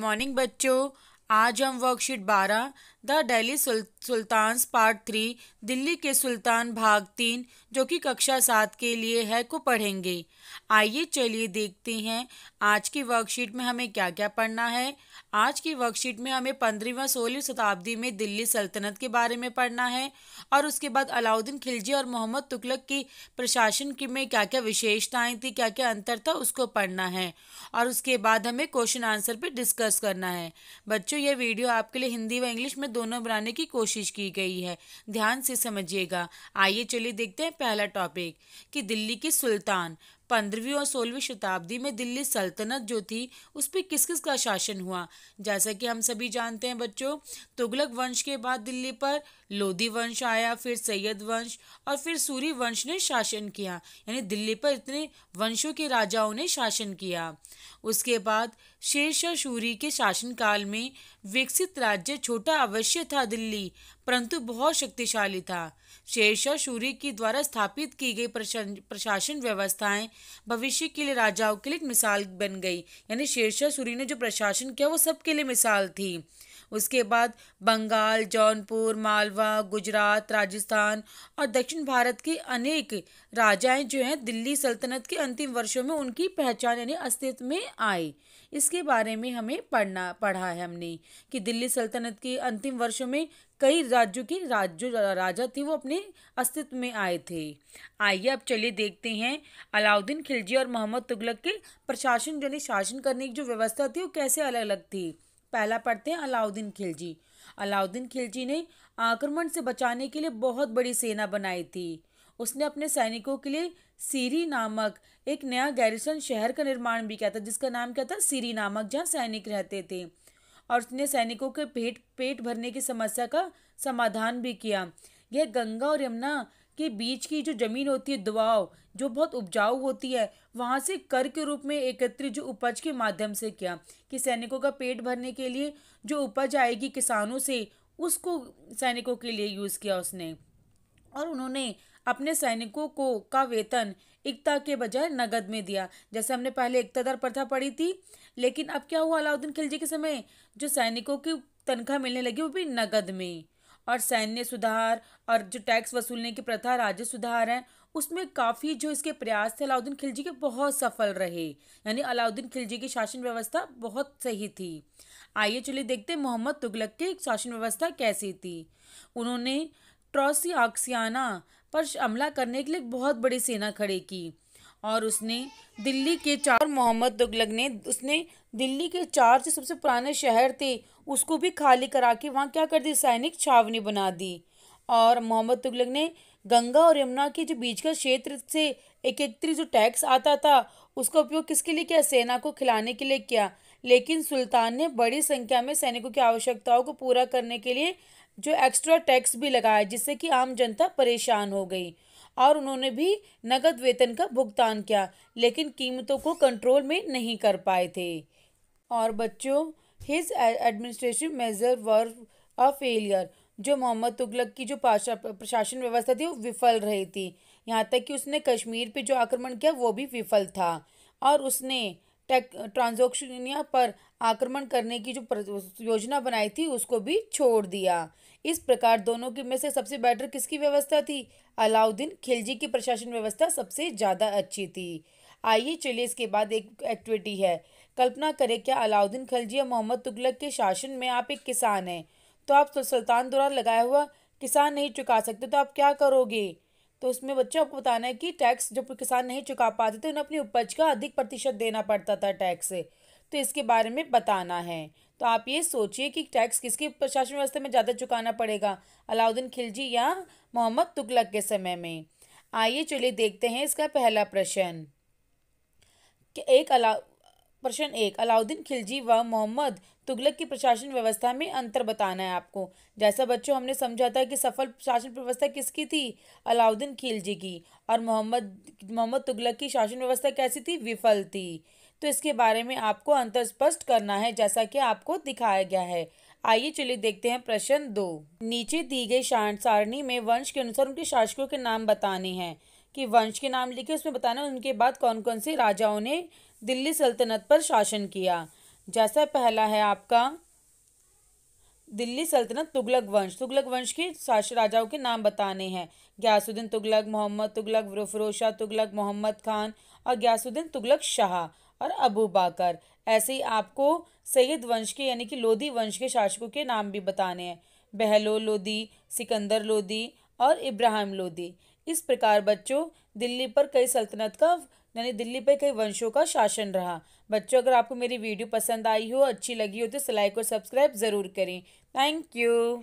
Morning बच्चों। आज हम worksheet 12 the Delhi sultans part 3 Delhi के सुल्तान भाग 3 जो कि कक्षा 7 के लिए है को पढ़ेंगे। आइए चलिए देखते हैं आज की वर्कशीट में हमें क्या क्या पढ़ना है। आज की वर्कशीट में हमें 15वीं व 16वीं शताब्दी में दिल्ली सल्तनत के बारे में पढ़ना है और उसके बाद अलाउद्दीन खिलजी और मोहम्मद तुगलक की प्रशासन की में क्या क्या विशेषताएं थी, क्या क्या अंतर था, उसको पढ़ना है और उसके बाद हमें क्वेश्चन आंसर पे डिस्कस करना है। बच्चों, यह वीडियो आपके लिए हिंदी व इंग्लिश में दोनों बनाने की कोशिश की गई है, ध्यान से समझिएगा। आइए चलिए देखते हैं पहला टॉपिक कि दिल्ली के सुल्तान। 15वीं और 16वीं शताब्दी में दिल्ली सल्तनत जो थी उस पर किस किस का शासन हुआ। जैसा कि हम सभी जानते हैं बच्चों, तुगलक वंश के बाद दिल्ली पर लोधी वंश आया, फिर सैयद वंश और फिर सूरी वंश ने शासन किया। यानी दिल्ली पर इतने वंशों के राजाओं ने शासन किया। उसके बाद शेरशाह सूरी के शासनकाल में विकसित राज्य छोटा अवश्य था दिल्ली, परंतु बहुत शक्तिशाली था। शेरशाह सूरी के द्वारा स्थापित की गई प्रशासन व्यवस्थाएं भविष्य के लिए राजाओं के लिए एक मिसाल बन गई। यानी शेरशाह सूरी ने जो प्रशासन किया वो सबके लिए मिसाल थी। उसके बाद बंगाल, जौनपुर, मालवा, गुजरात, राजस्थान और दक्षिण भारत के अनेक राजाएं जो हैं दिल्ली सल्तनत के अंतिम वर्षों में उनकी पहचान यानी अस्तित्व में आए। इसके बारे में हमें पढ़ा है हमने कि दिल्ली सल्तनत के अंतिम वर्षों में कई राज्यों के जो राजा थे वो अपने अस्तित्व में आए थे। आइए अब चलिए देखते हैं अलाउद्दीन खिलजी और मोहम्मद तुगलक के प्रशासन यानी शासन करने की जो व्यवस्था थी वो कैसे अलग अलग थी। पहला पढ़ते हैं अलाउद्दीन खिलजी। अलाउद्दीन खिलजी ने आक्रमण से बचाने के लिए बहुत बड़ी सेना बनाई थी। उसने अपने सैनिकों के लिए सीरी नामक एक नया गैरिसन शहर का निर्माण भी किया था, जिसका नाम क्या था, सीरी नामक, जहाँ सैनिक रहते थे। और उसने सैनिकों के पेट भरने की समस्या का समाधान भी किया। यह गंगा और यमुना के बीच की जो जमीन होती है दुआव, जो बहुत उपजाऊ होती है, वहाँ से कर के रूप में एकत्रित जो उपज के माध्यम से किया कि सैनिकों का पेट भरने के लिए जो उपज आएगी किसानों से, उसको सैनिकों के लिए यूज़ किया उसने। और उन्होंने अपने सैनिकों को का वेतन इक्ता के बजाय नगद में दिया। जैसे हमने पहले इक्तादार प्रथा पढ़ी थी, लेकिन अब क्या हुआ अलाउद्दीन खिलजी के समय, जो सैनिकों की तनख्वाह मिलने लगी वो भी नगद में। और सैन्य सुधार और जो टैक्स वसूलने की प्रथा, राज्य सुधार है, उसमें काफ़ी जो इसके प्रयास थे अलाउद्दीन खिलजी के बहुत सफल रहे। यानी अलाउद्दीन खिलजी की शासन व्यवस्था बहुत सही थी। आइए चलिए देखते हैं मोहम्मद तुगलक की शासन व्यवस्था कैसी थी। उन्होंने ट्रॉसी आक्सियाना पर हमला करने के लिए बहुत बड़ी सेना खड़ी की और उसने दिल्ली के चार मोहम्मद तुगलक ने उसने दिल्ली के चार जो सबसे पुराने शहर थे उसको भी खाली करा के वहाँ क्या कर दी, सैनिक छावनी बना दी। और मोहम्मद तुगलक ने गंगा और यमुना के जो बीच का क्षेत्र से एकत्रित जो टैक्स आता था उसका उपयोग किसके लिए किया, सेना को खिलाने के लिए किया। लेकिन सुल्तान ने बड़ी संख्या में सैनिकों की आवश्यकताओं को पूरा करने के लिए जो एक्स्ट्रा टैक्स भी लगाया, जिससे कि आम जनता परेशान हो गई। और उन्होंने भी नगद वेतन का भुगतान किया, लेकिन कीमतों को कंट्रोल में नहीं कर पाए थे। और बच्चों, his administrative major were a failure. जो मोहम्मद तुगलक की जो प्रशासन व्यवस्था थी वो विफल रही थी। यहाँ तक कि उसने कश्मीर पे जो आक्रमण किया वो भी विफल था। और उसने ट्रांसोक्शिनिया पर आक्रमण करने की जो योजना बनाई थी उसको भी छोड़ दिया। इस प्रकार दोनों के में से सबसे बेटर किसकी व्यवस्था थी, अलाउद्दीन खिलजी की प्रशासन व्यवस्था सबसे ज़्यादा अच्छी थी। आइए चलिए इसके बाद एक एक्टिविटी है, कल्पना करें क्या अलाउद्दीन खिलजी या मोहम्मद तुगलक के शासन में आप एक किसान हैं, तो आप सुल्तान द्वारा लगाया हुआ किसान नहीं चुका सकते, तो आप क्या करोगे। तो उसमें बच्चों आपको बताना है कि टैक्स जब किसान नहीं चुका पाते थे उन्हें अपनी उपज का अधिक प्रतिशत देना पड़ता था टैक्स से, तो इसके बारे में बताना है। तो आप ये सोचिए कि टैक्स किसकी प्रशासन व्यवस्था में ज़्यादा चुकाना पड़ेगा, अलाउद्दीन खिलजी या मोहम्मद तुगलक के समय में। आइए चलिए देखते हैं इसका पहला प्रश्न कि प्रश्न 1, अलाउद्दीन खिलजी व मोहम्मद तुगलक की प्रशासन व्यवस्था में अंतर बताना है आपको। जैसा बच्चों हमने समझा था कि सफल शासन व्यवस्था किसकी थी, अलाउद्दीन खिलजी की, और मोहम्मद तुगलक की शासन व्यवस्था कैसी थी, विफल थी। तो इसके बारे में आपको अंतर स्पष्ट करना है जैसा कि आपको दिखाया गया है। आइए चलिए देखते हैं प्रश्न 2। नीचे दी गई सारणी में वंश के अनुसार उनके शासकों के नाम बताने हैं। कि वंश के नाम लिखे, उसमें बताना उनके बाद कौन कौन से राजाओं ने दिल्ली सल्तनत पर शासन किया। जैसा पहला है आपका दिल्ली सल्तनत तुगलक वंश के शासक राजाओं के नाम बताने हैं। गयासुद्दीन तुगलक, मोहम्मद तुगलक, फिरोज तुगलक, मोहम्मद खान और गयासुद्दीन तुगलक शाह और अबू बाकर। ऐसे ही आपको सैयद वंश के यानी कि लोधी वंश के शासकों के नाम भी बताने हैं। बहलोल लोधी, सिकंदर लोधी और इब्राहिम लोधी। इस प्रकार बच्चों दिल्ली पर कई सल्तनत का यानी दिल्ली पर कई वंशों का शासन रहा। बच्चों अगर आपको मेरी वीडियो पसंद आई हो, अच्छी लगी हो तो इसे लाइक और सब्सक्राइब ज़रूर करें। Thank you.